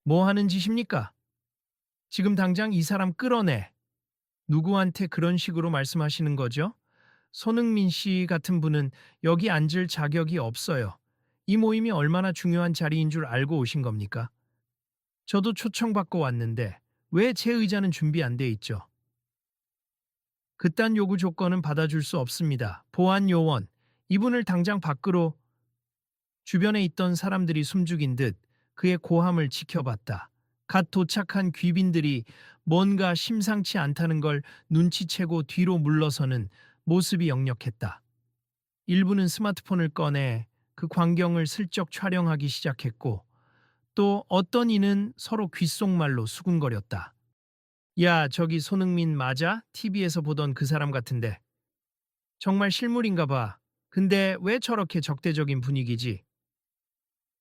뭐 하는 짓입니까? 지금 당장 이 사람 끌어내. 누구한테 그런 식으로 말씀하시는 거죠? 손흥민 씨 같은 분은 여기 앉을 자격이 없어요. 이 모임이 얼마나 중요한 자리인 줄 알고 오신 겁니까? 저도 초청받고 왔는데 왜 제 의자는 준비 안 돼 있죠? 그딴 요구 조건은 받아줄 수 없습니다. 보안 요원, 이분을 당장 밖으로. 주변에 있던 사람들이 숨죽인 듯 그의 고함을 지켜봤다. 갓 도착한 귀빈들이 뭔가 심상치 않다는 걸 눈치채고 뒤로 물러서는 모습이 역력했다. 일부는 스마트폰을 꺼내 그 광경을 슬쩍 촬영하기 시작했고, 또 어떤 이는 서로 귓속말로 수군거렸다. 야, 저기 손흥민 맞아? TV에서 보던 그 사람 같은데. 정말 실물인가 봐. 근데 왜 저렇게 적대적인 분위기지?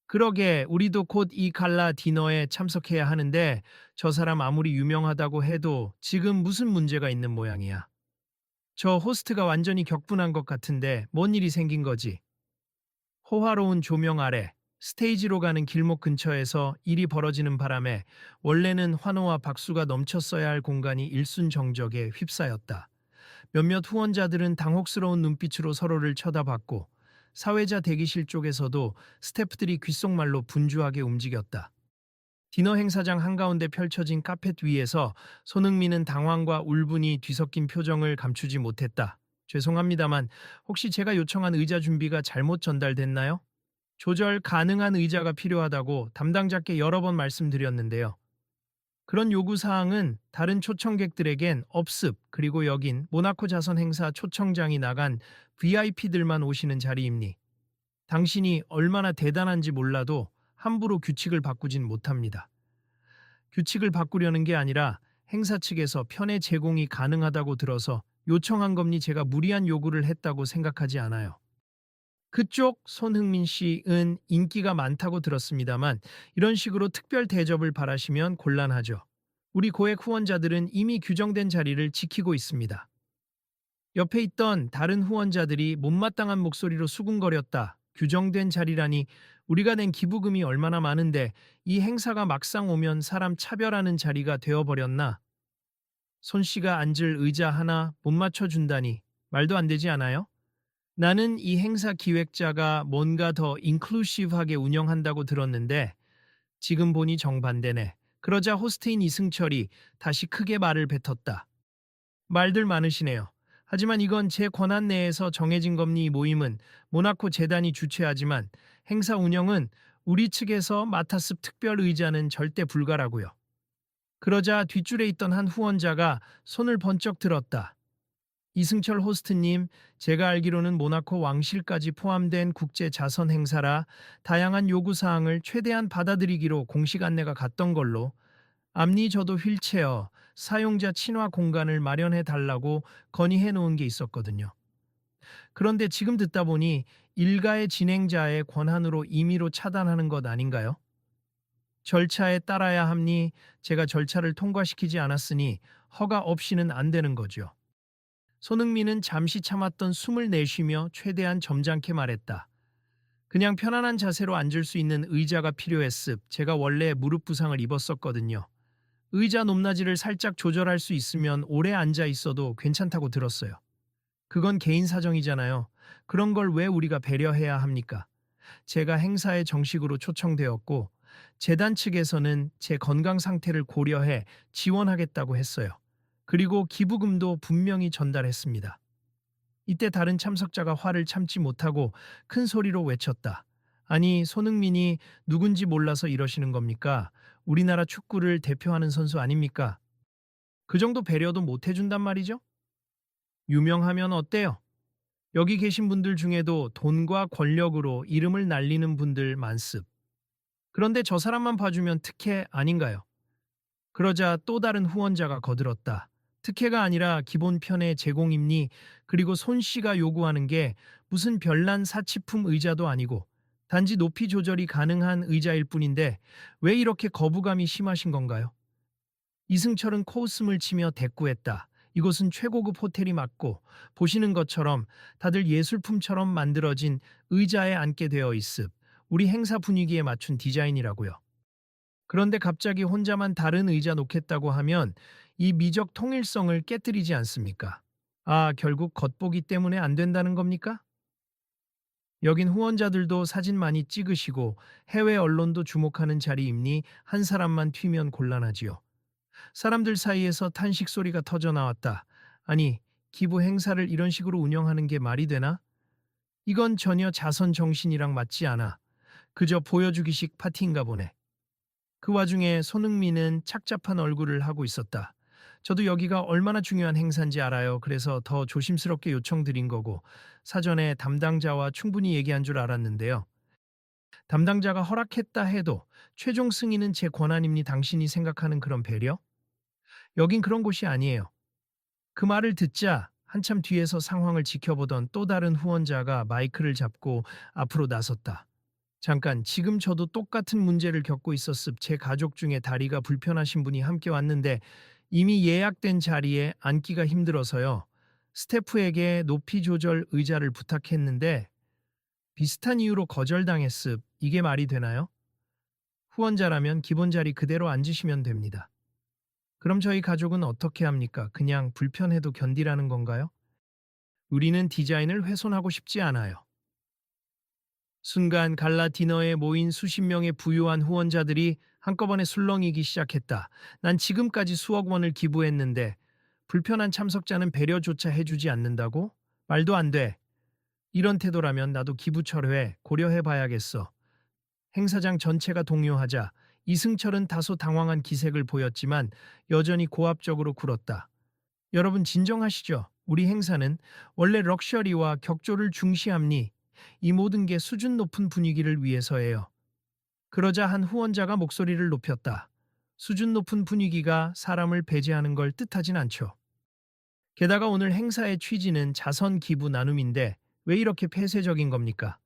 그러게, 우리도 곧 이 갈라 디너에 참석해야 하는데 저 사람 아무리 유명하다고 해도 지금 무슨 문제가 있는 모양이야. 저 호스트가 완전히 격분한 것 같은데 뭔 일이 생긴 거지? 호화로운 조명 아래 스테이지로 가는 길목 근처에서 일이 벌어지는 바람에 원래는 환호와 박수가 넘쳤어야 할 공간이 일순정적에 휩싸였다. 몇몇 후원자들은 당혹스러운 눈빛으로 서로를 쳐다봤고, 사회자 대기실 쪽에서도 스태프들이 귓속말로 분주하게 움직였다. 디너 행사장 한가운데 펼쳐진 카펫 위에서 손흥민은 당황과 울분이 뒤섞인 표정을 감추지 못했다. 죄송합니다만 혹시 제가 요청한 의자 준비가 잘못 전달됐나요? 조절 가능한 의자가 필요하다고 담당자께 여러 번 말씀드렸는데요. 그런 요구사항은 다른 초청객들에겐 업습, 그리고 여긴 모나코 자선 행사 초청장이 나간 VIP들만 오시는 자리입니. 당신이 얼마나 대단한지 몰라도 함부로 규칙을 바꾸진 못합니다. 규칙을 바꾸려는 게 아니라 행사 측에서 편의 제공이 가능하다고 들어서 요청한 겁니. 제가 무리한 요구를 했다고 생각하지 않아요. 그쪽 손흥민 씨은 인기가 많다고 들었습니다만 이런 식으로 특별 대접을 바라시면 곤란하죠. 우리 고액 후원자들은 이미 규정된 자리를 지키고 있습니다. 옆에 있던 다른 후원자들이 못마땅한 목소리로 수군거렸다. 규정된 자리라니, 우리가 낸 기부금이 얼마나 많은데 이 행사가 막상 오면 사람 차별하는 자리가 되어버렸나? 손 씨가 앉을 의자 하나 못 맞춰준다니 말도 안 되지 않아요? 나는 이 행사 기획자가 뭔가 더 인클루시브하게 운영한다고 들었는데 지금 보니 정반대네. 그러자 호스트인 이승철이 다시 크게 말을 뱉었다. 말들 많으시네요. 하지만 이건 제 권한 내에서 정해진 겁니. 이 모임은 모나코 재단이 주최하지만 행사 운영은 우리 측에서 맡았습. 특별 의자는 절대 불가라고요. 그러자 뒷줄에 있던 한 후원자가 손을 번쩍 들었다. 이승철 호스트님, 제가 알기로는 모나코 왕실까지 포함된 국제 자선 행사라 다양한 요구사항을 최대한 받아들이기로 공식 안내가 갔던 걸로, 앞니 저도 휠체어, 사용자 친화 공간을 마련해 달라고 건의해 놓은 게 있었거든요. 그런데 지금 듣다 보니 일가의 진행자의 권한으로 임의로 차단하는 것 아닌가요? 절차에 따라야 합니. 제가 절차를 통과시키지 않았으니 허가 없이는 안 되는 거죠. 손흥민은 잠시 참았던 숨을 내쉬며 최대한 점잖게 말했다. 그냥 편안한 자세로 앉을 수 있는 의자가 필요했습. 제가 원래 무릎 부상을 입었었거든요. 의자 높낮이를 살짝 조절할 수 있으면 오래 앉아 있어도 괜찮다고 들었어요. 그건 개인 사정이잖아요. 그런 걸 왜 우리가 배려해야 합니까? 제가 행사에 정식으로 초청되었고, 재단 측에서는 제 건강 상태를 고려해 지원하겠다고 했어요. 그리고 기부금도 분명히 전달했습니다. 이때 다른 참석자가 화를 참지 못하고 큰 소리로 외쳤다. 아니, 손흥민이 누군지 몰라서 이러시는 겁니까? 우리나라 축구를 대표하는 선수 아닙니까? 그 정도 배려도 못 해준단 말이죠? 유명하면 어때요? 여기 계신 분들 중에도 돈과 권력으로 이름을 날리는 분들 많습. 그런데 저 사람만 봐주면 특혜 아닌가요? 그러자 또 다른 후원자가 거들었다. 특혜가 아니라 기본 편의 제공입니. 그리고 손 씨가 요구하는 게 무슨 별난 사치품 의자도 아니고 단지 높이 조절이 가능한 의자일 뿐인데 왜 이렇게 거부감이 심하신 건가요? 이승철은 코웃음을 치며 대꾸했다. 이곳은 최고급 호텔이 맞고 보시는 것처럼 다들 예술품처럼 만들어진 의자에 앉게 되어 있습. 우리 행사 분위기에 맞춘 디자인이라고요. 그런데 갑자기 혼자만 다른 의자 놓겠다고 하면 이 미적 통일성을 깨뜨리지 않습니까? 아, 결국 겉보기 때문에 안 된다는 겁니까? 여긴 후원자들도 사진 많이 찍으시고 해외 언론도 주목하는 자리임니 한 사람만 튀면 곤란하지요. 사람들 사이에서 탄식 소리가 터져 나왔다. 아니, 기부 행사를 이런 식으로 운영하는 게 말이 되나? 이건 전혀 자선 정신이랑 맞지 않아. 그저 보여주기식 파티인가 보네. 그 와중에 손흥민은 착잡한 얼굴을 하고 있었다. 저도 여기가 얼마나 중요한 행사인지 알아요. 그래서 더 조심스럽게 요청드린 거고 사전에 담당자와 충분히 얘기한 줄 알았는데요. 담당자가 허락했다 해도 최종 승인은 제 권한입니 당신이 생각하는 그런 배려? 여긴 그런 곳이 아니에요. 그 말을 듣자 한참 뒤에서 상황을 지켜보던 또 다른 후원자가 마이크를 잡고 앞으로 나섰다. 잠깐, 지금 저도 똑같은 문제를 겪고 있었습. 제 가족 중에 다리가 불편하신 분이 함께 왔는데 이미 예약된 자리에 앉기가 힘들어서요. 스태프에게 높이 조절 의자를 부탁했는데 비슷한 이유로 거절당했습. 이게 말이 되나요? 후원자라면 기본 자리 그대로 앉으시면 됩니다. 그럼 저희 가족은 어떻게 합니까? 그냥 불편해도 견디라는 건가요? 우리는 디자인을 훼손하고 싶지 않아요. 순간 갈라 디너에 모인 수십 명의 부유한 후원자들이 한꺼번에 술렁이기 시작했다. 난 지금까지 수억 원을 기부했는데 불편한 참석자는 배려조차 해주지 않는다고? 말도 안 돼. 이런 태도라면 나도 기부 철회 고려해 봐야겠어. 행사장 전체가 동요하자 이승철은 다소 당황한 기색을 보였지만 여전히 고압적으로 굴었다. 여러분 진정하시죠. 우리 행사는 원래 럭셔리와 격조를 중시합니. 이 모든 게 수준 높은 분위기를 위해서예요. 그러자 한 후원자가 목소리를 높였다. 수준 높은 분위기가 사람을 배제하는 걸 뜻하진 않죠. 게다가 오늘 행사의 취지는 자선 기부 나눔인데 왜 이렇게 폐쇄적인 겁니까?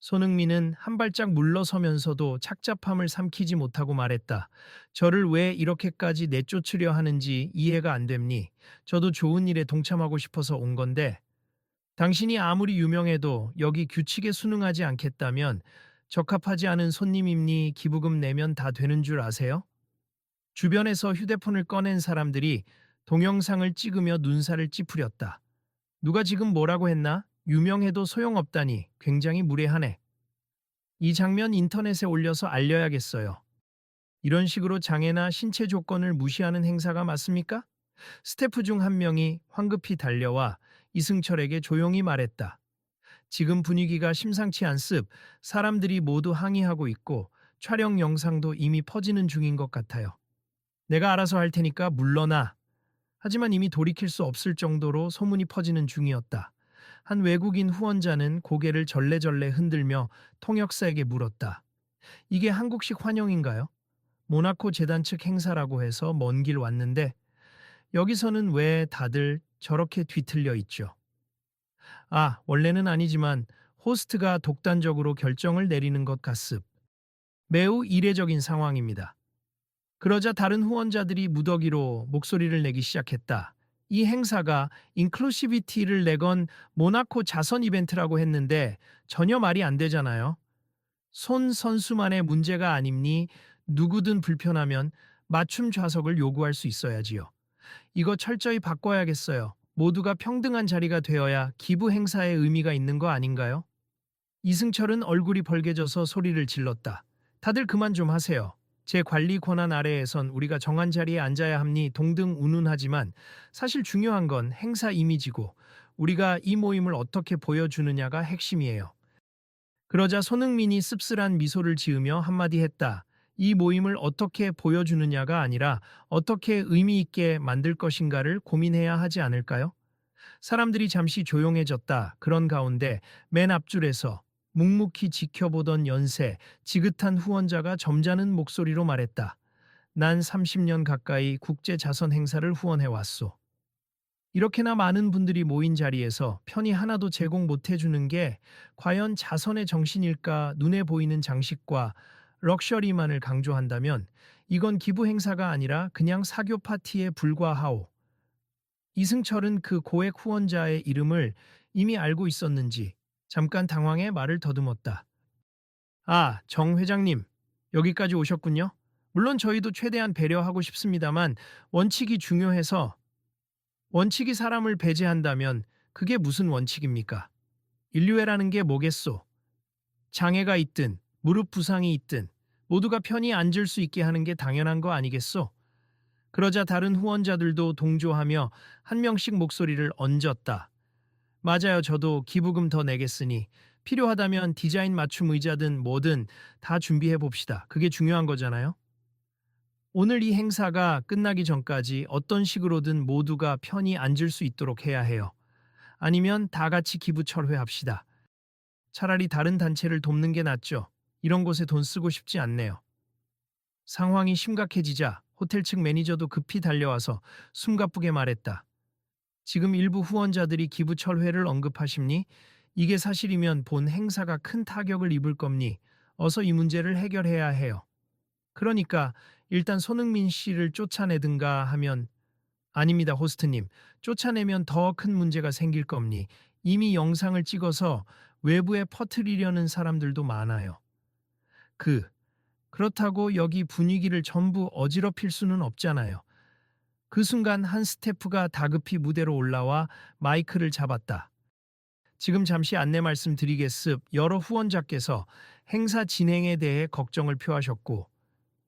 손흥민은 한 발짝 물러서면서도 착잡함을 삼키지 못하고 말했다. 저를 왜 이렇게까지 내쫓으려 하는지 이해가 안 됩니. 저도 좋은 일에 동참하고 싶어서 온 건데 당신이 아무리 유명해도 여기 규칙에 순응하지 않겠다면 적합하지 않은 손님임니 기부금 내면 다 되는 줄 아세요? 주변에서 휴대폰을 꺼낸 사람들이 동영상을 찍으며 눈살을 찌푸렸다. 누가 지금 뭐라고 했나? 유명해도 소용없다니 굉장히 무례하네. 이 장면 인터넷에 올려서 알려야겠어요. 이런 식으로 장애나 신체 조건을 무시하는 행사가 맞습니까? 스태프 중 한 명이 황급히 달려와 이승철에게 조용히 말했다. 지금 분위기가 심상치 않습. 사람들이 모두 항의하고 있고 촬영 영상도 이미 퍼지는 중인 것 같아요. 내가 알아서 할 테니까 물러나. 하지만 이미 돌이킬 수 없을 정도로 소문이 퍼지는 중이었다. 한 외국인 후원자는 고개를 절레절레 흔들며 통역사에게 물었다. 이게 한국식 환영인가요? 모나코 재단 측 행사라고 해서 먼 길 왔는데 여기서는 왜 다들 저렇게 뒤틀려 있죠? 아, 원래는 아니지만 호스트가 독단적으로 결정을 내리는 것 같습. 매우 이례적인 상황입니다. 그러자 다른 후원자들이 무더기로 목소리를 내기 시작했다. 이 행사가 인클루시비티를 내건 모나코 자선 이벤트라고 했는데 전혀 말이 안 되잖아요. 손 선수만의 문제가 아님니 누구든 불편하면 맞춤 좌석을 요구할 수 있어야지요. 이거 철저히 바꿔야겠어요. 모두가 평등한 자리가 되어야 기부 행사의 의미가 있는 거 아닌가요? 이승철은 얼굴이 벌개져서 소리를 질렀다. 다들 그만 좀 하세요. 제 관리 권한 아래에선 우리가 정한 자리에 앉아야 합니 동등 운운하지만 사실 중요한 건 행사 이미지고 우리가 이 모임을 어떻게 보여주느냐가 핵심이에요. 그러자 손흥민이 씁쓸한 미소를 지으며 한마디 했다. 이 모임을 어떻게 보여주느냐가 아니라 어떻게 의미 있게 만들 것인가를 고민해야 하지 않을까요? 사람들이 잠시 조용해졌다. 그런 가운데 맨 앞줄에서 묵묵히 지켜보던 연세, 지긋한 후원자가 점잖은 목소리로 말했다. 난 30년 가까이 국제 자선 행사를 후원해왔소. 이렇게나 많은 분들이 모인 자리에서 편의 하나도 제공 못 해주는 게 과연 자선의 정신일까? 눈에 보이는 장식과 럭셔리만을 강조한다면 이건 기부 행사가 아니라 그냥 사교 파티에 불과하오. 이승철은 그 고액 후원자의 이름을 이미 알고 있었는지 잠깐 당황해 말을 더듬었다. 아, 정 회장님, 여기까지 오셨군요. 물론 저희도 최대한 배려하고 싶습니다만 원칙이 중요해서 원칙이 사람을 배제한다면 그게 무슨 원칙입니까? 인류애라는 게 뭐겠소? 장애가 있든 무릎 부상이 있든 모두가 편히 앉을 수 있게 하는 게 당연한 거 아니겠소? 그러자 다른 후원자들도 동조하며 한 명씩 목소리를 얹었다. 맞아요. 저도 기부금 더 내겠으니 필요하다면 디자인 맞춤 의자든 뭐든 다 준비해 봅시다. 그게 중요한 거잖아요. 오늘 이 행사가 끝나기 전까지 어떤 식으로든 모두가 편히 앉을 수 있도록 해야 해요. 아니면 다 같이 기부 철회합시다. 차라리 다른 단체를 돕는 게 낫죠. 이런 곳에 돈 쓰고 싶지 않네요. 상황이 심각해지자 호텔 측 매니저도 급히 달려와서 숨가쁘게 말했다. 지금 일부 후원자들이 기부 철회를 언급하십니? 이게 사실이면 본 행사가 큰 타격을 입을 겁니? 어서 이 문제를 해결해야 해요. 그러니까 일단 손흥민 씨를 쫓아내든가 하면 아닙니다, 호스트님. 쫓아내면 더 큰 문제가 생길 겁니. 이미 영상을 찍어서 외부에 퍼뜨리려는 사람들도 많아요. 그렇다고 여기 분위기를 전부 어지럽힐 수는 없잖아요. 그 순간 한 스태프가 다급히 무대로 올라와 마이크를 잡았다. 지금 잠시 안내 말씀드리겠습. 여러 후원자께서 행사 진행에 대해 걱정을 표하셨고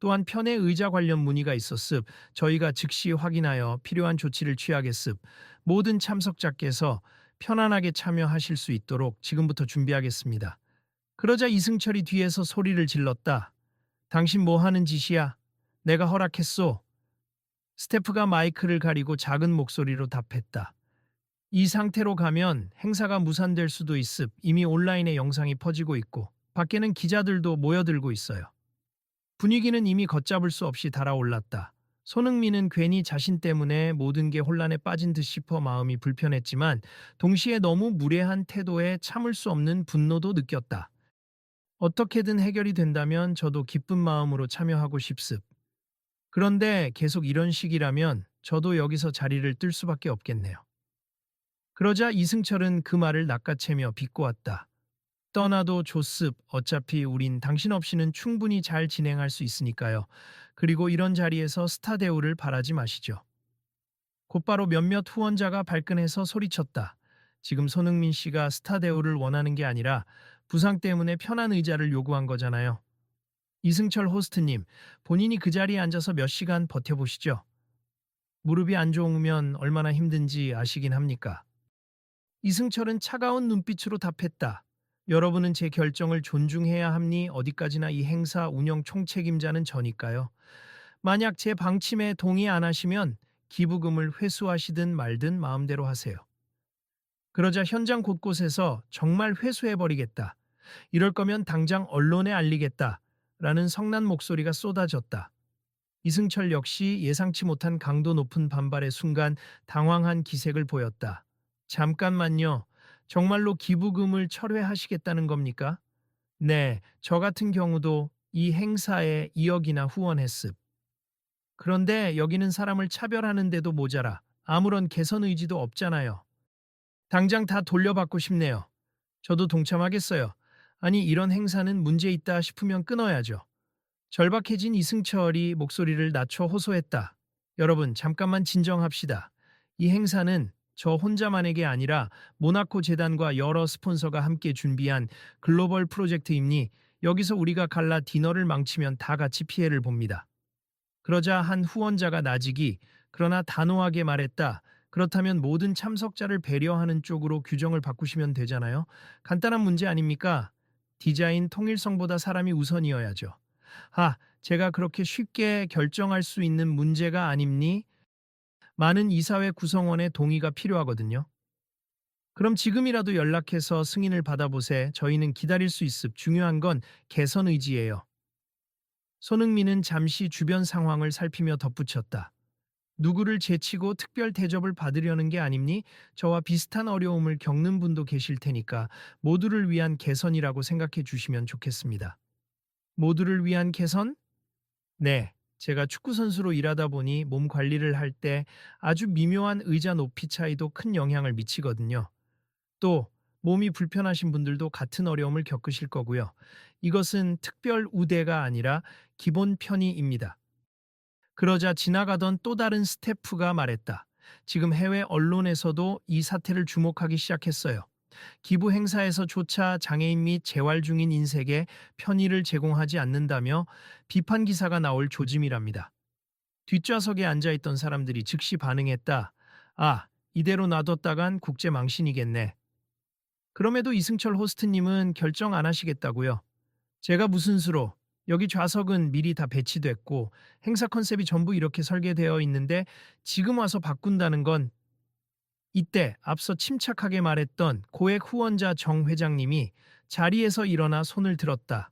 또한 편의 의자 관련 문의가 있었습. 저희가 즉시 확인하여 필요한 조치를 취하겠습. 모든 참석자께서 편안하게 참여하실 수 있도록 지금부터 준비하겠습니다. 그러자 이승철이 뒤에서 소리를 질렀다. 당신 뭐 하는 짓이야? 내가 허락했소. 스태프가 마이크를 가리고 작은 목소리로 답했다. 이 상태로 가면 행사가 무산될 수도 있습. 이미 온라인에 영상이 퍼지고 있고 밖에는 기자들도 모여들고 있어요. 분위기는 이미 걷잡을 수 없이 달아올랐다. 손흥민은 괜히 자신 때문에 모든 게 혼란에 빠진 듯 싶어 마음이 불편했지만 동시에 너무 무례한 태도에 참을 수 없는 분노도 느꼈다. 어떻게든 해결이 된다면 저도 기쁜 마음으로 참여하고 싶습. 그런데 계속 이런 식이라면 저도 여기서 자리를 뜰 수밖에 없겠네요. 그러자 이승철은 그 말을 낚아채며 비꼬았다. 떠나도 좋습. 어차피 우린 당신 없이는 충분히 잘 진행할 수 있으니까요. 그리고 이런 자리에서 스타 대우를 바라지 마시죠. 곧바로 몇몇 후원자가 발끈해서 소리쳤다. 지금 손흥민 씨가 스타 대우를 원하는 게 아니라 부상 때문에 편한 의자를 요구한 거잖아요. 이승철 호스트님, 본인이 그 자리에 앉아서 몇 시간 버텨보시죠. 무릎이 안 좋으면 얼마나 힘든지 아시긴 합니까? 이승철은 차가운 눈빛으로 답했다. 여러분은 제 결정을 존중해야 합니? 어디까지나 이 행사 운영 총책임자는 저니까요. 만약 제 방침에 동의 안 하시면 기부금을 회수하시든 말든 마음대로 하세요. 그러자 현장 곳곳에서 정말 회수해버리겠다. 이럴 거면 당장 언론에 알리겠다. 라는 성난 목소리가 쏟아졌다. 이승철 역시 예상치 못한 강도 높은 반발의 순간 당황한 기색을 보였다. 잠깐만요. 정말로 기부금을 철회하시겠다는 겁니까? 네, 저 같은 경우도 이 행사에 2억이나 후원했습. 그런데 여기는 사람을 차별하는데도 모자라 아무런 개선 의지도 없잖아요. 당장 다 돌려받고 싶네요. 저도 동참하겠어요. 아니, 이런 행사는 문제 있다 싶으면 끊어야죠. 절박해진 이승철이 목소리를 낮춰 호소했다. 여러분, 잠깐만 진정합시다. 이 행사는 저 혼자만에게 아니라 모나코 재단과 여러 스폰서가 함께 준비한 글로벌 프로젝트이니 여기서 우리가 갈라 디너를 망치면 다 같이 피해를 봅니다. 그러자 한 후원자가 나직이 그러나 단호하게 말했다. 그렇다면 모든 참석자를 배려하는 쪽으로 규정을 바꾸시면 되잖아요. 간단한 문제 아닙니까? 디자인 통일성보다 사람이 우선이어야죠. 제가 그렇게 쉽게 결정할 수 있는 문제가 아닙니? 많은 이사회 구성원의 동의가 필요하거든요. 그럼 지금이라도 연락해서 승인을 받아보세. 저희는 기다릴 수 있습. 중요한 건 개선 의지예요. 손흥민은 잠시 주변 상황을 살피며 덧붙였다. 누구를 제치고 특별 대접을 받으려는 게 아닙니? 저와 비슷한 어려움을 겪는 분도 계실 테니까 모두를 위한 개선이라고 생각해 주시면 좋겠습니다. 모두를 위한 개선? 네. 제가 축구선수로 일하다 보니 몸 관리를 할 때 아주 미묘한 의자 높이 차이도 큰 영향을 미치거든요. 또 몸이 불편하신 분들도 같은 어려움을 겪으실 거고요. 이것은 특별 우대가 아니라 기본 편의입니다. 그러자 지나가던 또 다른 스태프가 말했다. 지금 해외 언론에서도 이 사태를 주목하기 시작했어요. 기부 행사에서조차 장애인 및 재활 중인 인색에 편의를 제공하지 않는다며 비판 기사가 나올 조짐이랍니다. 뒷좌석에 앉아있던 사람들이 즉시 반응했다. 아, 이대로 놔뒀다간 국제 망신이겠네. 그럼에도 이승철 호스트님은 결정 안 하시겠다고요. 제가 무슨 수로 여기 좌석은 미리 다 배치됐고 행사 컨셉이 전부 이렇게 설계되어 있는데 지금 와서 바꾼다는 건 이때 앞서 침착하게 말했던 고액 후원자 정 회장님이 자리에서 일어나 손을 들었다.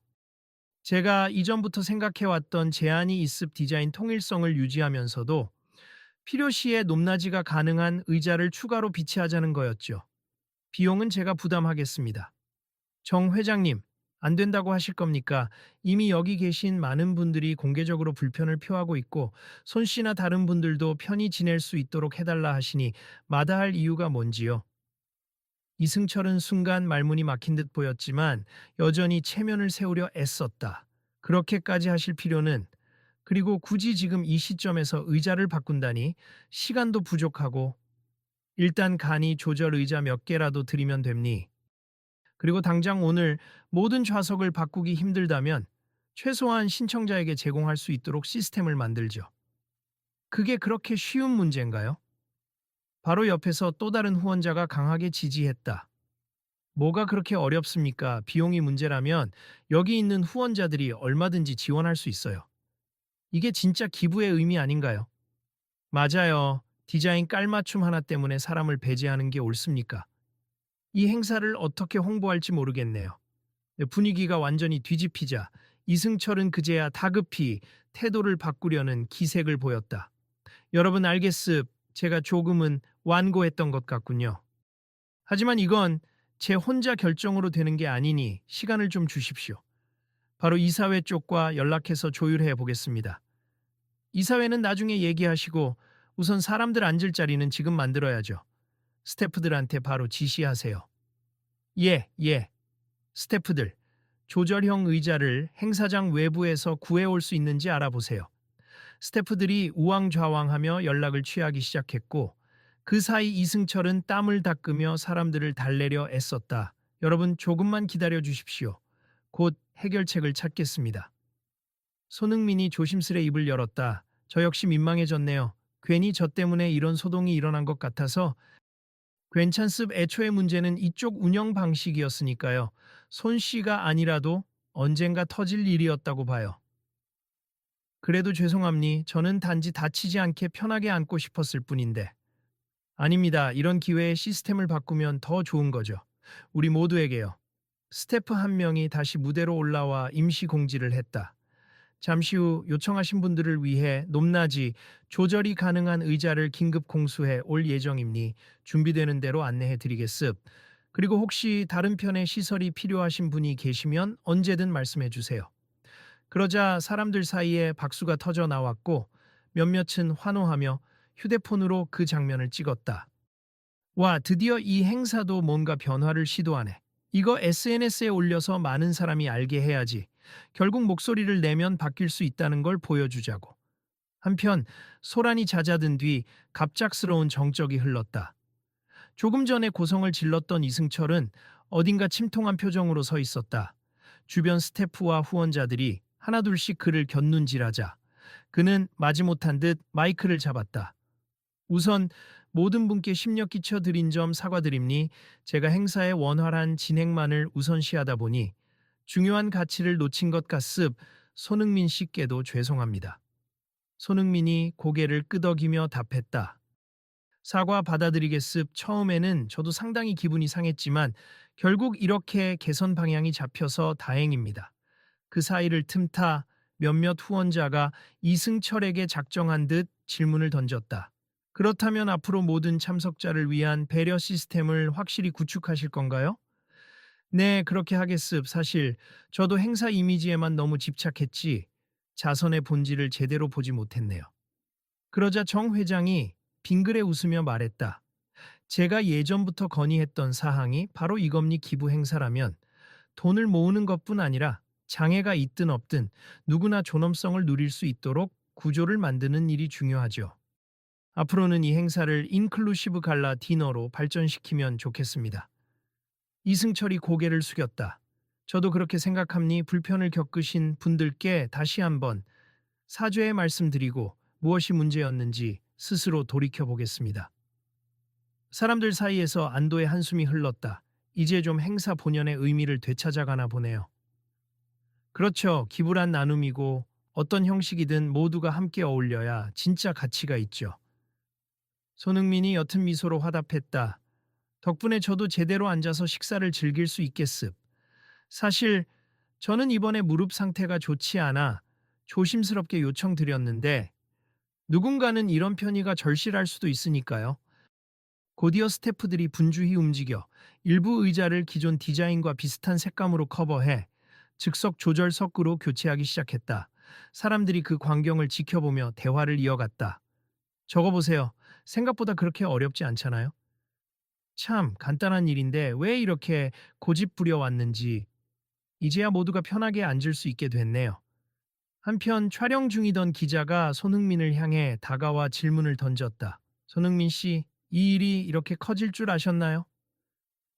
제가 이전부터 생각해왔던 제안이 있습 디자인 통일성을 유지하면서도 필요시에 높낮이가 가능한 의자를 추가로 비치하자는 거였죠. 비용은 제가 부담하겠습니다. 정 회장님, 안 된다고 하실 겁니까? 이미 여기 계신 많은 분들이 공개적으로 불편을 표하고 있고 손 씨나 다른 분들도 편히 지낼 수 있도록 해달라 하시니 마다할 이유가 뭔지요? 이승철은 순간 말문이 막힌 듯 보였지만 여전히 체면을 세우려 애썼다. 그렇게까지 하실 필요는 그리고 굳이 지금 이 시점에서 의자를 바꾼다니 시간도 부족하고 일단 간이 조절 의자 몇 개라도 드리면 됩니. 그리고 당장 오늘 모든 좌석을 바꾸기 힘들다면 최소한 신청자에게 제공할 수 있도록 시스템을 만들죠. 그게 그렇게 쉬운 문제인가요? 바로 옆에서 또 다른 후원자가 강하게 지지했다. 뭐가 그렇게 어렵습니까? 비용이 문제라면 여기 있는 후원자들이 얼마든지 지원할 수 있어요. 이게 진짜 기부의 의미 아닌가요? 맞아요. 디자인 깔맞춤 하나 때문에 사람을 배제하는 게 옳습니까? 이 행사를 어떻게 홍보할지 모르겠네요. 분위기가 완전히 뒤집히자 이승철은 그제야 다급히 태도를 바꾸려는 기색을 보였다. 여러분 알겠습. 제가 조금은 완고했던 것 같군요. 하지만 이건 제 혼자 결정으로 되는 게 아니니 시간을 좀 주십시오. 바로 이사회 쪽과 연락해서 조율해 보겠습니다. 이사회는 나중에 얘기하시고 우선 사람들 앉을 자리는 지금 만들어야죠. 스태프들한테 바로 지시하세요. 예. 스태프들, 조절형 의자를 행사장 외부에서 구해올 수 있는지 알아보세요. 스태프들이 우왕좌왕하며 연락을 취하기 시작했고 그 사이 이승철은 땀을 닦으며 사람들을 달래려 애썼다. 여러분 조금만 기다려 주십시오. 곧 해결책을 찾겠습니다. 손흥민이 조심스레 입을 열었다. 저 역시 민망해졌네요. 괜히 저 때문에 이런 소동이 일어난 것 같아서 괜찮습. 애초에 문제는 이쪽 운영 방식이었으니까요. 손 씨가 아니라도 언젠가 터질 일이었다고 봐요. 그래도 죄송합니. 저는 단지 다치지 않게 편하게 앉고 싶었을 뿐인데. 아닙니다. 이런 기회에 시스템을 바꾸면 더 좋은 거죠. 우리 모두에게요. 스태프 한 명이 다시 무대로 올라와 임시 공지를 했다. 잠시 후 요청하신 분들을 위해 높낮이 조절이 가능한 의자를 긴급 공수해 올 예정이니 준비되는 대로 안내해 드리겠습. 그리고 혹시 다른 편의 시설이 필요하신 분이 계시면 언제든 말씀해 주세요. 그러자 사람들 사이에 박수가 터져 나왔고 몇몇은 환호하며 휴대폰으로 그 장면을 찍었다. 와, 드디어 이 행사도 뭔가 변화를 시도하네. 이거 SNS에 올려서 많은 사람이 알게 해야지. 결국 목소리를 내면 바뀔 수 있다는 걸 보여주자고. 한편 소란이 잦아든 뒤 갑작스러운 정적이 흘렀다. 조금 전에 고성을 질렀던 이승철은 어딘가 침통한 표정으로 서 있었다. 주변 스태프와 후원자들이 하나둘씩 그를 곁눈질하자 그는 마지못한 듯 마이크를 잡았다. 우선 모든 분께 심려 끼쳐 드린 점 사과드립니. 제가 행사의 원활한 진행만을 우선시하다 보니 중요한 가치를 놓친 것 같습. 손흥민 씨께도 죄송합니다. 손흥민이 고개를 끄덕이며 답했다. 사과 받아들이겠습. 처음에는 저도 상당히 기분이 상했지만 결국 이렇게 개선 방향이 잡혀서 다행입니다. 그 사이를 틈타 몇몇 후원자가 이승철에게 작정한 듯 질문을 던졌다. 그렇다면 앞으로 모든 참석자를 위한 배려 시스템을 확실히 구축하실 건가요? 네, 그렇게 하겠습. 사실 저도 행사 이미지에만 너무 집착했지 자선의 본질을 제대로 보지 못했네요. 그러자 정 회장이 빙그레 웃으며 말했다. 제가 예전부터 건의했던 사항이 바로 이겁니. 기부 행사라면 돈을 모으는 것뿐 아니라 장애가 있든 없든 누구나 존엄성을 누릴 수 있도록 구조를 만드는 일이 중요하죠. 앞으로는 이 행사를 인클루시브 갈라 디너로 발전시키면 좋겠습니다. 이승철이 고개를 숙였다. 저도 그렇게 생각합니. 불편을 겪으신 분들께 다시 한번 사죄의 말씀드리고 무엇이 문제였는지 스스로 돌이켜 보겠습니다. 사람들 사이에서 안도의 한숨이 흘렀다. 이제 좀 행사 본연의 의미를 되찾아가나 보네요. 그렇죠. 기부란 나눔이고 어떤 형식이든 모두가 함께 어울려야 진짜 가치가 있죠. 손흥민이 옅은 미소로 화답했다. 덕분에 저도 제대로 앉아서 식사를 즐길 수 있겠습. 사실 저는 이번에 무릎 상태가 좋지 않아 조심스럽게 요청드렸는데 누군가는 이런 편의가 절실할 수도 있으니까요. 곧이어 스태프들이 분주히 움직여 일부 의자를 기존 디자인과 비슷한 색감으로 커버해 즉석 조절석으로 교체하기 시작했다. 사람들이 그 광경을 지켜보며 대화를 이어갔다. 저거 보세요. 생각보다 그렇게 어렵지 않잖아요? 참 간단한 일인데 왜 이렇게 고집 부려왔는지 이제야 모두가 편하게 앉을 수 있게 됐네요. 한편 촬영 중이던 기자가 손흥민을 향해 다가와 질문을 던졌다. 손흥민 씨, 이 일이 이렇게 커질 줄 아셨나요?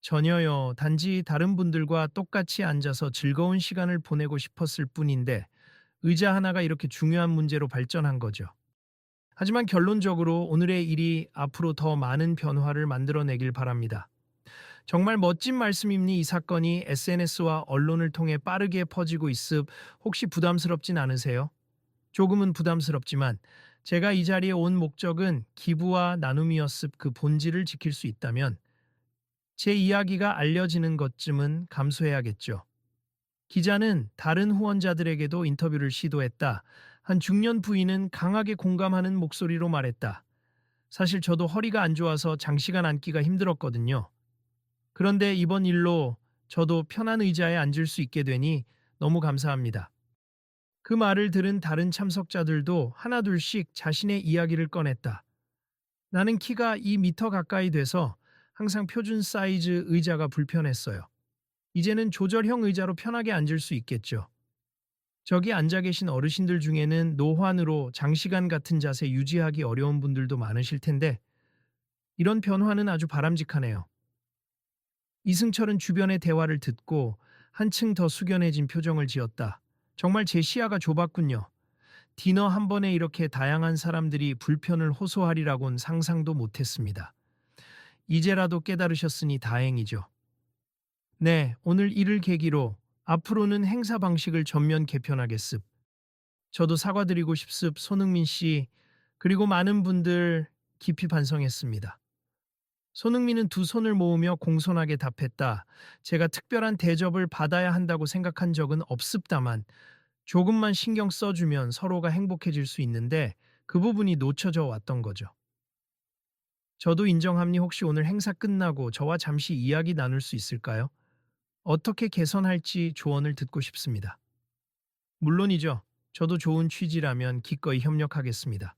전혀요. 단지 다른 분들과 똑같이 앉아서 즐거운 시간을 보내고 싶었을 뿐인데 의자 하나가 이렇게 중요한 문제로 발전한 거죠. 하지만 결론적으로 오늘의 일이 앞으로 더 많은 변화를 만들어내길 바랍니다. 정말 멋진 말씀입니. 이 사건이 SNS와 언론을 통해 빠르게 퍼지고 있음 혹시 부담스럽진 않으세요? 조금은 부담스럽지만 제가 이 자리에 온 목적은 기부와 나눔이었음. 그 본질을 지킬 수 있다면 제 이야기가 알려지는 것쯤은 감수해야겠죠. 기자는 다른 후원자들에게도 인터뷰를 시도했다. 한 중년 부인은 강하게 공감하는 목소리로 말했다. 사실 저도 허리가 안 좋아서 장시간 앉기가 힘들었거든요. 그런데 이번 일로 저도 편한 의자에 앉을 수 있게 되니 너무 감사합니다. 그 말을 들은 다른 참석자들도 하나둘씩 자신의 이야기를 꺼냈다. 나는 키가 2미터 가까이 돼서 항상 표준 사이즈 의자가 불편했어요. 이제는 조절형 의자로 편하게 앉을 수 있겠죠. 저기 앉아 계신 어르신들 중에는 노환으로 장시간 같은 자세 유지하기 어려운 분들도 많으실 텐데 이런 변화는 아주 바람직하네요. 이승철은 주변의 대화를 듣고 한층 더 숙연해진 표정을 지었다. 정말 제 시야가 좁았군요. 디너 한 번에 이렇게 다양한 사람들이 불편을 호소하리라곤 상상도 못했습니다. 이제라도 깨달으셨으니 다행이죠. 네, 오늘 이를 계기로 앞으로는 행사 방식을 전면 개편하겠습. 저도 사과드리고 싶습. 손흥민 씨, 그리고 많은 분들 깊이 반성했습니다. 손흥민은 두 손을 모으며 공손하게 답했다. 제가 특별한 대접을 받아야 한다고 생각한 적은 없습다만 조금만 신경 써주면 서로가 행복해질 수 있는데 그 부분이 놓쳐져 왔던 거죠. 저도 인정합니. 혹시 오늘 행사 끝나고 저와 잠시 이야기 나눌 수 있을까요? 어떻게 개선할지 조언을 듣고 싶습니다. 물론이죠. 저도 좋은 취지라면 기꺼이 협력하겠습니다.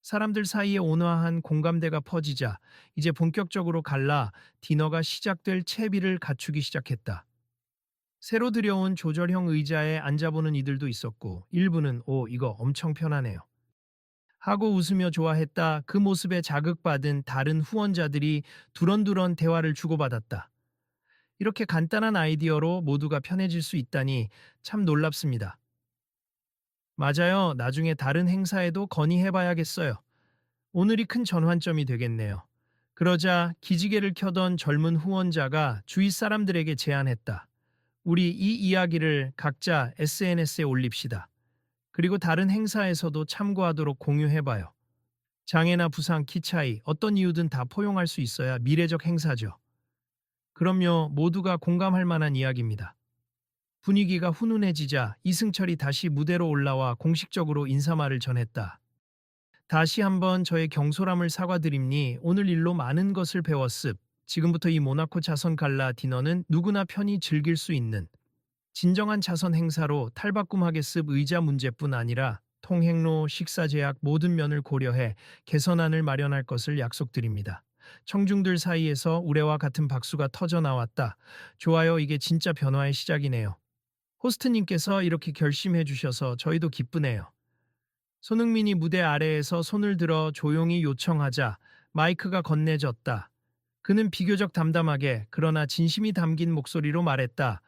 사람들 사이에 온화한 공감대가 퍼지자 이제 본격적으로 갈라 디너가 시작될 채비를 갖추기 시작했다. 새로 들여온 조절형 의자에 앉아보는 이들도 있었고 일부는 오, 이거 엄청 편하네요 하고 웃으며 좋아했다. 그 모습에 자극받은 다른 후원자들이 두런두런 대화를 주고받았다. 이렇게 간단한 아이디어로 모두가 편해질 수 있다니 참 놀랍습니다. 맞아요. 나중에 다른 행사에도 건의해봐야겠어요. 오늘이 큰 전환점이 되겠네요. 그러자 기지개를 켜던 젊은 후원자가 주위 사람들에게 제안했다. 우리 이 이야기를 각자 SNS에 올립시다. 그리고 다른 행사에서도 참고하도록 공유해봐요. 장애나 부상, 키 차이, 어떤 이유든 다 포용할 수 있어야 미래적 행사죠. 그럼요, 모두가 공감할 만한 이야기입니다. 분위기가 훈훈해지자 이승철이 다시 무대로 올라와 공식적으로 인사말을 전했다. 다시 한번 저의 경솔함을 사과드립니. 오늘 일로 많은 것을 배웠습. 지금부터 이 모나코 자선 갈라 디너는 누구나 편히 즐길 수 있는 진정한 자선 행사로 탈바꿈하겠습. 의자 문제뿐 아니라 통행로, 식사 제약 모든 면을 고려해 개선안을 마련할 것을 약속드립니다. 청중들 사이에서 우레와 같은 박수가 터져 나왔다. 좋아요, 이게 진짜 변화의 시작이네요. 호스트님께서 이렇게 결심해 주셔서 저희도 기쁘네요. 손흥민이 무대 아래에서 손을 들어 조용히 요청하자 마이크가 건네졌다. 그는 비교적 담담하게 그러나 진심이 담긴 목소리로 말했다.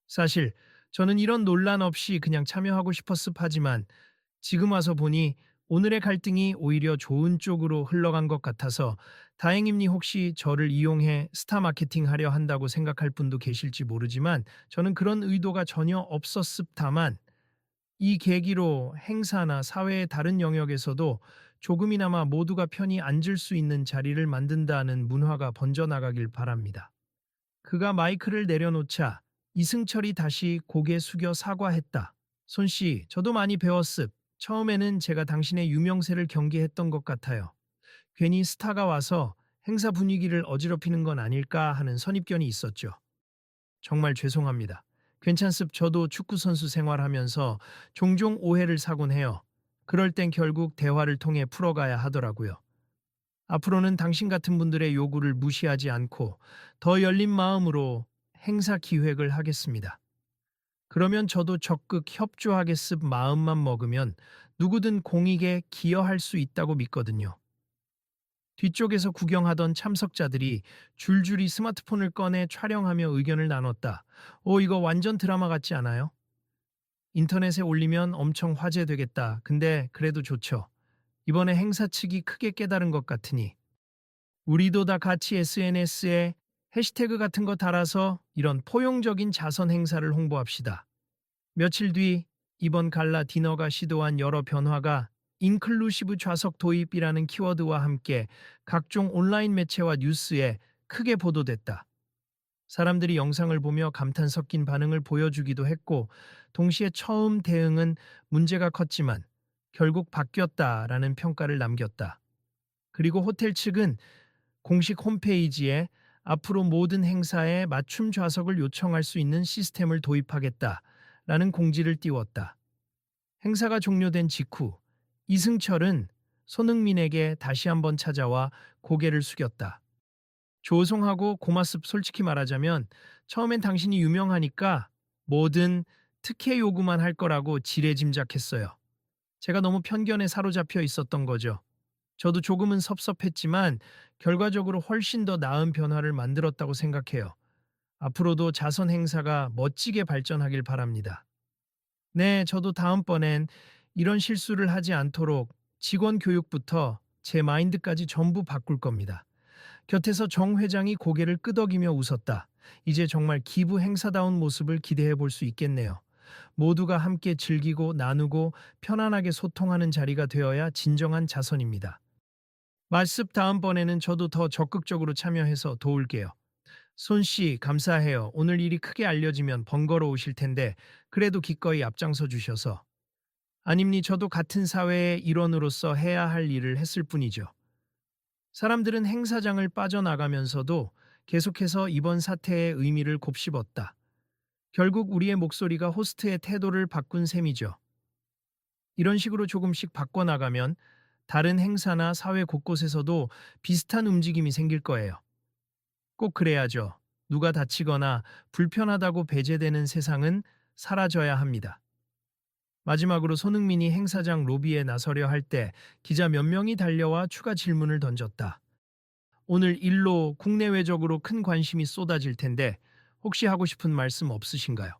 사실 저는 이런 논란 없이 그냥 참여하고 싶었습 하지만 지금 와서 보니 오늘의 갈등이 오히려 좋은 쪽으로 흘러간 것 같아서 다행입니. 혹시 저를 이용해 스타 마케팅 하려 한다고 생각할 분도 계실지 모르지만 저는 그런 의도가 전혀 없었습. 다만 이 계기로 행사나 사회의 다른 영역에서도 조금이나마 모두가 편히 앉을 수 있는 자리를 만든다는 문화가 번져나가길 바랍니다. 그가 마이크를 내려놓자 이승철이 다시 고개 숙여 사과했다. 손씨, 저도 많이 배웠습. 처음에는 제가 당신의 유명세를 경계했던 것 같아요. 괜히 스타가 와서 행사 분위기를 어지럽히는 건 아닐까 하는 선입견이 있었죠. 정말 죄송합니다. 괜찮습. 저도 축구선수 생활하면서 종종 오해를 사곤 해요. 그럴 땐 결국 대화를 통해 풀어가야 하더라고요. 앞으로는 당신 같은 분들의 요구를 무시하지 않고 더 열린 마음으로 행사 기획을 하겠습니다. 그러면 저도 적극 협조하겠습. 마음만 먹으면 누구든 공익에 기여할 수 있다고 믿거든요. 뒤쪽에서 구경하던 참석자들이 줄줄이 스마트폰을 꺼내 촬영하며 의견을 나눴다. 오, 이거 완전 드라마 같지 않아요? 인터넷에 올리면 엄청 화제되겠다. 근데 그래도 좋죠. 이번에 행사 측이 크게 깨달은 것 같으니 우리도 다 같이 SNS에 해시태그 같은 거 달아서 이런 포용적인 자선 행사를 홍보합시다. 며칠 뒤 이번 갈라 디너가 시도한 여러 변화가 인클루시브 좌석 도입이라는 키워드와 함께 각종 온라인 매체와 뉴스에 크게 보도됐다. 사람들이 영상을 보며 감탄 섞인 반응을 보여주기도 했고, 동시에 처음 대응은 문제가 컸지만 결국 바뀌었다라는 평가를 남겼다. 그리고 호텔 측은 공식 홈페이지에 앞으로 모든 행사에 맞춤 좌석을 요청할 수 있는 시스템을 도입하겠다라는 공지를 띄웠다. 행사가 종료된 직후 이승철은 손흥민에게 다시 한번 찾아와 고개를 숙였다. 조송하고 고맙습. 솔직히 말하자면 처음엔 당신이 유명하니까 뭐든 특혜 요구만 할 거라고 지레짐작했어요. 제가 너무 편견에 사로잡혀 있었던 거죠. 저도 조금은 섭섭했지만 결과적으로 훨씬 더 나은 변화를 만들었다고 생각해요. 앞으로도 자선 행사가 멋지게 발전하길 바랍니다. 네, 저도 다음번엔 이런 실수를 하지 않도록 직원 교육부터 제 마인드까지 전부 바꿀 겁니다. 곁에서 정 회장이 고개를 끄덕이며 웃었다. 이제 정말 기부 행사다운 모습을 기대해 볼 수 있겠네요. 모두가 함께 즐기고 나누고 편안하게 소통하는 자리가 되어야 진정한 자선입니다. 말씀 다음번에는 저도 더 적극적으로 참여해서 도울게요. 손씨, 감사해요. 오늘 일이 크게 알려지면 번거로우실 텐데 그래도 기꺼이 앞장서 주셔서. 아닙니, 저도 같은 사회의 일원으로서 해야 할 일을 했을 뿐이죠. 사람들은 행사장을 빠져나가면서도 계속해서 이번 사태의 의미를 곱씹었다. 결국 우리의 목소리가 호스트의 태도를 바꾼 셈이죠. 이런 식으로 조금씩 바꿔나가면 다른 행사나 사회 곳곳에서도 비슷한 움직임이 생길 거예요. 꼭 그래야죠. 누가 다치거나 불편하다고 배제되는 세상은 사라져야 합니다. 마지막으로 손흥민이 행사장 로비에 나서려 할 때 기자 몇 명이 달려와 추가 질문을 던졌다. 오늘 일로 국내외적으로 큰 관심이 쏟아질 텐데 혹시 하고 싶은 말씀 없으신가요?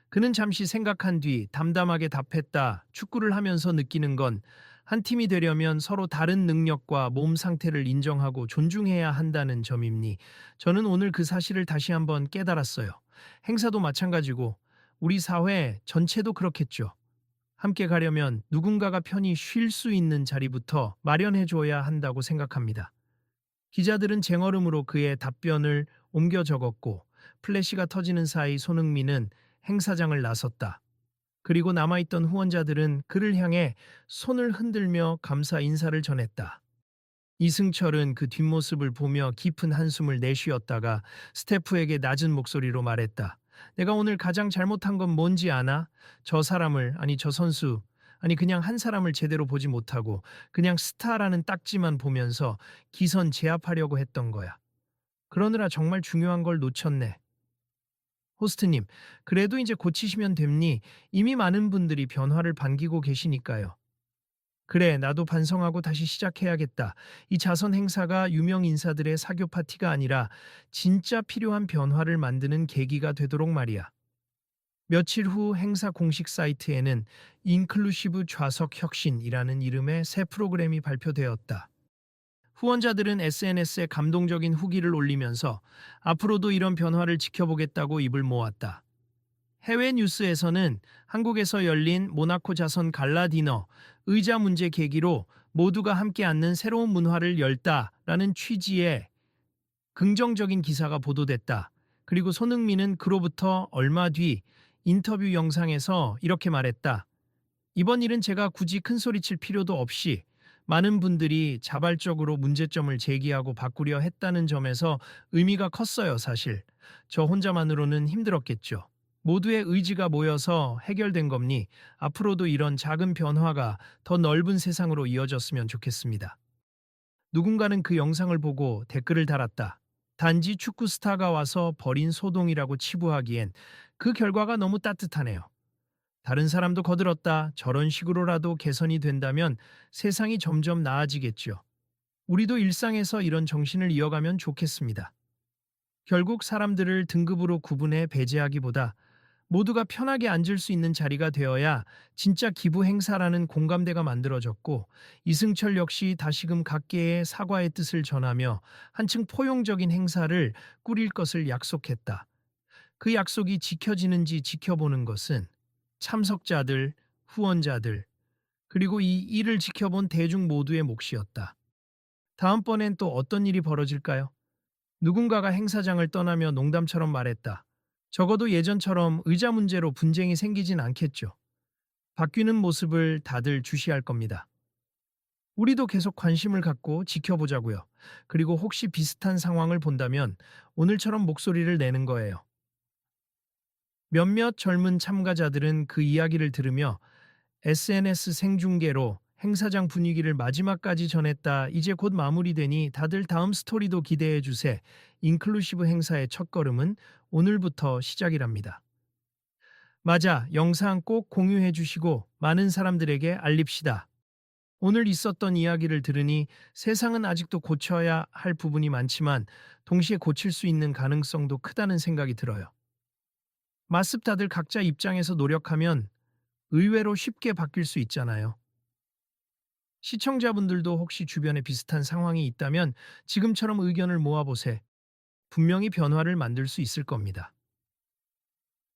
그는 잠시 생각한 뒤 담담하게 답했다. 축구를 하면서 느끼는 건 한 팀이 되려면 서로 다른 능력과 몸 상태를 인정하고 존중해야 한다는 점입니. 저는 오늘 그 사실을 다시 한번 깨달았어요. 행사도 마찬가지고 우리 사회 전체도 그렇겠죠. 함께 가려면 누군가가 편히 쉴 수 있는 자리부터 마련해 줘야 한다고 생각합니다. 기자들은 쟁얼음으로 그의 답변을 옮겨 적었고 플래시가 터지는 사이 손흥민은 행사장을 나섰다. 그리고 남아있던 후원자들은 그를 향해 손을 흔들며 감사 인사를 전했다. 이승철은 그 뒷모습을 보며 깊은 한숨을 내쉬었다가 스태프에게 낮은 목소리로 말했다. 내가 오늘 가장 잘못한 건 뭔지 아나? 저 사람을, 아니 저 선수, 아니 그냥 한 사람을 제대로 보지 못하고 그냥 스타라는 딱지만 보면서 기선 제압하려고 했던 거야. 그러느라 정말 중요한 걸 놓쳤네. 호스트님, 그래도 이제 고치시면 됩니? 이미 많은 분들이 변화를 반기고 계시니까요. 그래, 나도 반성하고 다시 시작해야겠다. 이 자선 행사가 유명 인사들의 사교 파티가 아니라 진짜 필요한 변화를 만드는 계기가 되도록 말이야. 며칠 후 행사 공식 사이트에는 인클루시브 좌석 혁신이라는 이름의 새 프로그램이 발표되었다. 후원자들은 SNS에 감동적인 후기를 올리면서 앞으로도 이런 변화를 지켜보겠다고 입을 모았다. 해외 뉴스에서는 한국에서 열린 모나코 자선 갈라 디너, 의자 문제 계기로 모두가 함께 앉는 새로운 문화를 열다라는 취지의 긍정적인 기사가 보도됐다. 그리고 손흥민은 그로부터 얼마 뒤 인터뷰 영상에서 이렇게 말했다. 이번 일은 제가 굳이 큰 소리 칠 필요도 없이 많은 분들이 자발적으로 문제점을 제기하고 바꾸려 했다는 점에서 의미가 컸어요, 사실. 저 혼자만으로는 힘들었겠죠. 모두의 의지가 모여서 해결된 겁니 앞으로도 이런 작은 변화가 더 넓은 세상으로 이어졌으면 좋겠습니다. 누군가는 그 영상을 보고 댓글을 달았다. 단지 축구 스타가 와서 벌인 소동이라고 치부하기엔 그 결과가 너무 따뜻하네요. 다른 사람도 거들었다. 저런 식으로라도 개선이 된다면 세상이 점점 나아지겠죠. 우리도 일상에서 이런 정신을 이어가면 좋겠습니다. 결국 사람들을 등급으로 구분해 배제하기보다 모두가 편하게 앉을 수 있는 자리가 되어야 진짜 기부 행사라는 공감대가 만들어졌고, 이승철 역시 다시금 각계의 사과의 뜻을 전하며 한층 포용적인 행사를 꾸릴 것을 약속했다. 그 약속이 지켜지는지 지켜보는 것은 참석자들, 후원자들, 그리고 이 일을 지켜본 대중 모두의 몫이었다. 다음번엔 또 어떤 일이 벌어질까요? 누군가가 행사장을 떠나며 농담처럼 말했다. 적어도 예전처럼 의자 문제로 분쟁이 생기진 않겠죠. 바뀌는 모습을 다들 주시할 겁니다. 우리도 계속 관심을 갖고 지켜보자고요. 그리고 혹시 비슷한 상황을 본다면 오늘처럼 목소리를 내는 거예요. 몇몇 젊은 참가자들은 그 이야기를 들으며 SNS 생중계로 행사장 분위기를 마지막까지 전했다. 이제 곧 마무리되니 다들 다음 스토리도 기대해 주세. 인클루시브 행사의 첫걸음은 오늘부터 시작이랍니다. 맞아, 영상 꼭 공유해 주시고 많은 사람들에게 알립시다. 오늘 있었던 이야기를 들으니 세상은 아직도 고쳐야 할 부분이 많지만 동시에 고칠 수 있는 가능성도 크다는 생각이 들어요. 마습 다들 각자 입장에서 노력하면 의외로 쉽게 바뀔 수 있잖아요. 시청자분들도 혹시 주변에 비슷한 상황이 있다면 지금처럼 의견을 모아보세. 분명히 변화를 만들 수 있을 겁니다.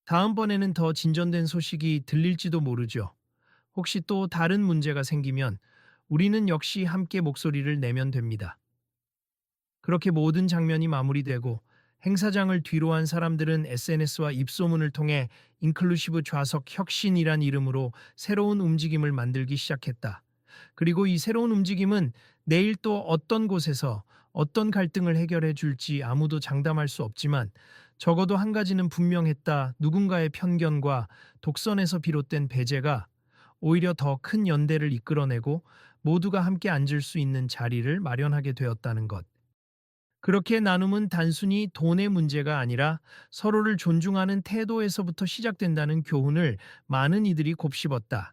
다음번에는 더 진전된 소식이 들릴지도 모르죠. 혹시 또 다른 문제가 생기면 우리는 역시 함께 목소리를 내면 됩니다. 그렇게 모든 장면이 마무리되고 행사장을 뒤로 한 사람들은 SNS와 입소문을 통해 인클루시브 좌석 혁신이란 이름으로 새로운 움직임을 만들기 시작했다. 그리고 이 새로운 움직임은 내일 또 어떤 곳에서 어떤 갈등을 해결해 줄지 아무도 장담할 수 없지만 적어도 한 가지는 분명했다. 누군가의 편견과 독선에서 비롯된 배제가 오히려 더 큰 연대를 이끌어내고 모두가 함께 앉을 수 있는 자리를 마련하게 되었다는 것. 그렇게 나눔은 단순히 돈의 문제가 아니라 서로를 존중하는 태도에서부터 시작된다는 교훈을 많은 이들이 곱씹었다.